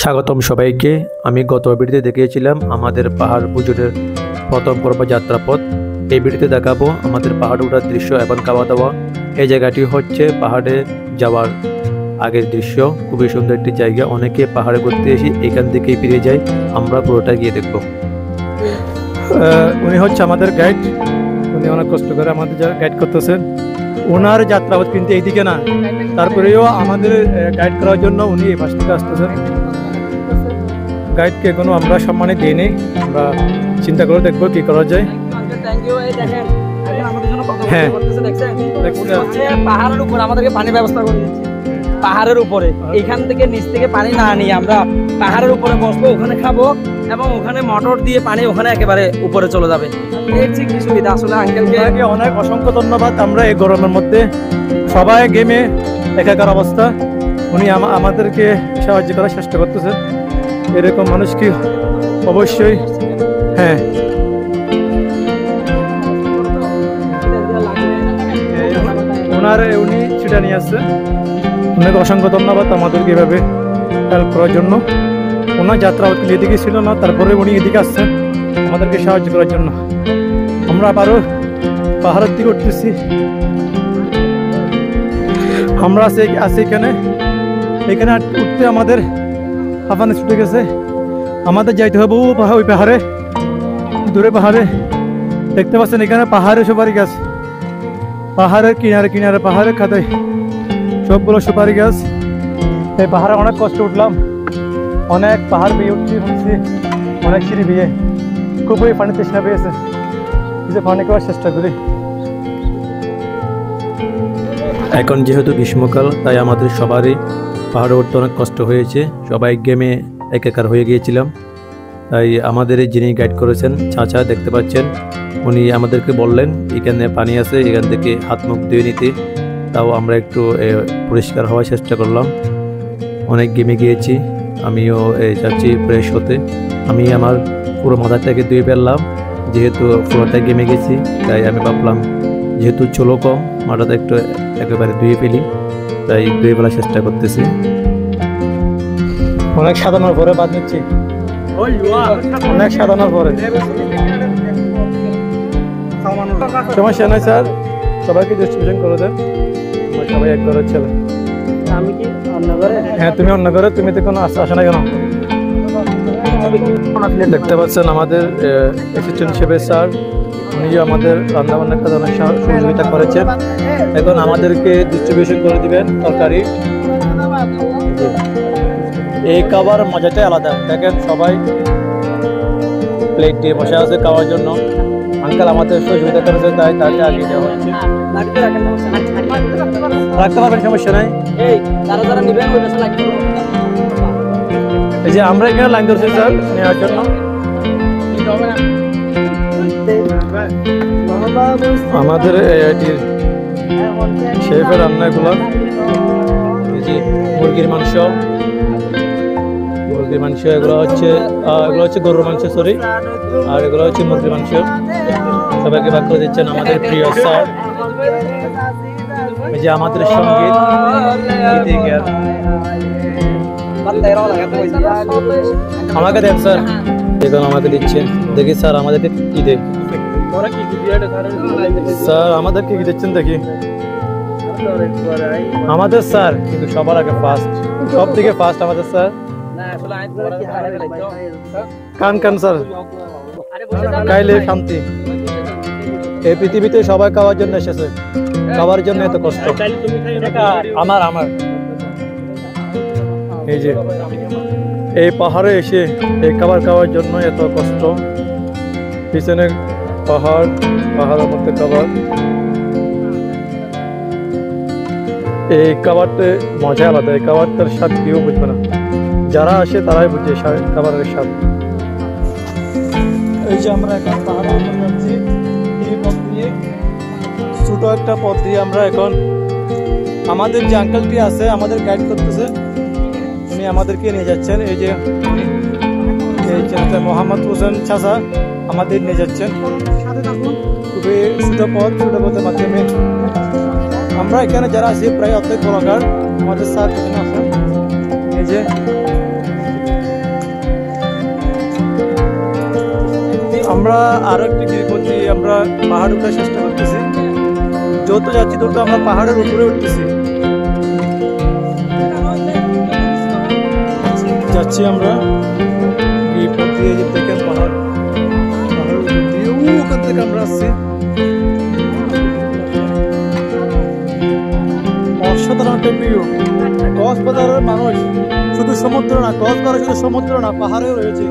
স্বাগতম সবাইকে। আমি গত ভিডিওতে দেখিয়েছিলাম আমাদের পাহাড় পুজোর প্রথম পর্ব যাত্রাপথ। এই ভিডিওতে দেখাবো আমাদের পাহাড় ওঠার দৃশ্য এবং খাওয়া দাওয়া। এই জায়গাটি হচ্ছে পাহাড়ে যাওয়ার আগের দৃশ্য। খুবই সুন্দর একটি জায়গা। অনেকে পাহাড়ে ঘুরতে এসে এখান থেকেই ফিরে যায়। আমরা পুরোটা গিয়ে দেখব। উনি হচ্ছে আমাদের গাইড। উনি অনেক কষ্ট করে আমাদের গাইড করতেছেন। ওনার যাত্রাপথ কিন্তু এইদিকে না, তারপরেও আমাদের গাইড করার জন্য উনি এই পাশ থেকে আসতেছেন। গাইডকে কোনো আমরা সম্মানে দিইনি, আমরা চিন্তা করে দেখবো কি করা যায়। হ্যাঁ, পাহাড়ের উপর আমাদেরকে পানি ব্যবস্থা করে দিচ্ছে। পাহাড়ের উপরে এইখান থেকে নিচ থেকে পানি না নিয়ে আমরা পাহাড়ের উপরে বসবো, ওখানে খাবো এবং ওখানে মোটর দিয়ে পানি ওখানে একেবারে উপরে চলে যাবে। দেখছি কি সুবিধা। আসলে আঙ্কেলকে অনেক অসংখ্য ধন্যবাদ। আমরা এই গরমের মধ্যে সবাই গেমে একাকার অবস্থা, উনি আমাদেরকে সাহায্য করার চেষ্টা করতেছেন। এরকম মানুষ কি অবশ্যই। হ্যাঁ, উনি সেটা নিয়ে আসছে। অনেক অসংখ্য ধন্যবাদ আমাদেরকে এভাবে হেল্প করার জন্য। ওনার যাত্রা এদিকে ছিল না, তারপরে উনি এদিকে আসছেন আমাদেরকে সাহায্য করার জন্য। আমরা আবারও পাহাড়ের দিকে উঠতেছি। আমরা আছি এখানে উঠতে আমাদের হাঁপানি ছুটে গেছে। আমাদের যাইতে হবে ওই পাহাড়ে, দূরে পাহাড়ে। দেখতে পাচ্ছেন এখানে পাহাড়ে সুপারি গাছ, পাহাড়ের কিনারে কিনারে পাহাড়ের খাতায় সবগুলো সুপারি গাছ। এই পাহাড়ে অনেক কষ্ট উঠলাম, অনেক পাহাড় বেয়ে উঠছি, অনেক সিঁড়ি বেয়ে। খুবই পানি তৃষ্ণা পেয়েছে, পানি খাওয়ার চেষ্টা করি। এখন যেহেতু গ্রীষ্মকাল, তাই আমাদের সবারই পাহাড়ে উঠতে অনেক কষ্ট হয়েছে। সবাই গেমে একাকার হয়ে গিয়েছিলাম। তাই আমাদের যিনি গাইড করেছেন চাচা, দেখতে পাচ্ছেন, উনি আমাদেরকে বললেন এখানে পানি আছে, এখান থেকে হাত মুখ ধুয়ে নিতে। তাও আমরা একটু পরিষ্কার হওয়ার চেষ্টা করলাম। অনেক গেমে গিয়েছি, আমিও যাচ্ছি ফ্রেশ হতে। আমি আমার পুরো মাথাটাকে ধুয়ে ফেললাম, যেহেতু পুরোটা গেমে গেছি। তাই আমি ভাবলাম যেহেতু চলো কম, মাথাটা একটু একেবারে ধুয়ে ফেলি, তাই ধুয়ে ফেলার চেষ্টা করতেছি। অনেক সাধারণের পরে বাদ নিচ্ছি, অনেক সাধারণের পরে। সমস্যা নয় স্যার, সবাইকে ডিস্ট্রিবিউশন করে দেন। সবাই এক ঘরের ছেলে। আমি কি অন্য ঘরে? হ্যাঁ, তুমি অন্য ঘরে। তুমি তো কোনো আসা না কেন? দেখতে পাচ্ছেন আমাদের অ্যাসিস্ট্যান্ট শেফ স্যার, উনি আমাদের রান্নাবান্নার কাজে অনেক সহযোগিতা করেছেন। এখন আমাদেরকে ডিস্ট্রিবিউশন করে দিবেন তরকারি। এই খাবার মজাটাই আলাদা। দেখেন সবাই প্লেট দিয়ে বসে আছে খাওয়ার জন্য। আঙ্কেল আমাদের সহযোগিতা করেছে, তাই তাকে আগে দেওয়া হচ্ছে। রাখতে পারবেন, সমস্যা নাই। এই যে আমরা এখানে লাইন ধরছি স্যার নেওয়ার জন্য। আমাদের এআইটির শেফের রান্নাগুলো, এই যে মুরগির মাংস, এগুলো হচ্ছে গরুর মাংস, সরি। আর এগুলো হচ্ছে মুরগির মাংস। সবাইকে ভাগ করে দিচ্ছেন আমাদের প্রিয় স্যার। এই যে আমাদের সঙ্গীত আমাকে দেন স্যার, এখন আমাকে দিচ্ছেন। দেখি স্যার আমাদেরকে কি দেন স্যার, আমাদেরকে কি দিচ্ছেন দেখি। আমাদের স্যার কিন্তু সবার আগে ফার্স্ট, সব থেকে ফার্স্ট আমাদের স্যার। কান স্যার, খাইলে শান্তি। এই পৃথিবীতে সবাই খাওয়ার জন্য এসেছে, খাওয়ার জন্য এত কষ্ট। আমার এই যে এই পাহাড়ে এসে এই খাবার খাওয়ার জন্য এত কষ্ট। পিছনে পাহাড়ের মধ্যে খাবার। এই খাবারটা মজা আলাদা। এই খাবারটার স্বাদ কেউ বুঝবে না, যারা আসে তারাই বুঝে খাবারের স্বাদ। এই যে আমরা এখন পাহাড়ের উপর যাচ্ছি, এই পথ দিয়ে, ছোট একটা পথ দিয়ে আমরা এখন। আমাদের যে আঙ্কেলটি আছে আমাদের গাইড করতেছে, উনি আমাদেরকে নিয়ে যাচ্ছেন। এই যে মোহাম্মদ হোসেন চাচা আমাদের নিয়ে যাচ্ছেন। খুবই ছোট পথের মাধ্যমে আমরা এখানে যারা আছি প্রায় অর্ধেক গোলাকার। আমাদের স্যার এখানে আছেন, এই যে আমরা আরো একটি গিরিপথে আমরা পাহাড় উঠার চেষ্টা করতেছি। যত যাচ্ছি তত আমরা পাহাড়ের উপরে উঠতেছি। যাচ্ছি আমরা গিরিপথ দিয়ে, যে দেখেন পাহাড়, পাহাড়ের উপর দিয়ে ওখান থেকে আমরা আসছি। অসাধারণ একটা ভিউ। কক্সবাজারের মানুষ শুধু সমুদ্র না, কক্সবাজার শুধু সমুদ্র না, পাহাড়েও রয়েছে।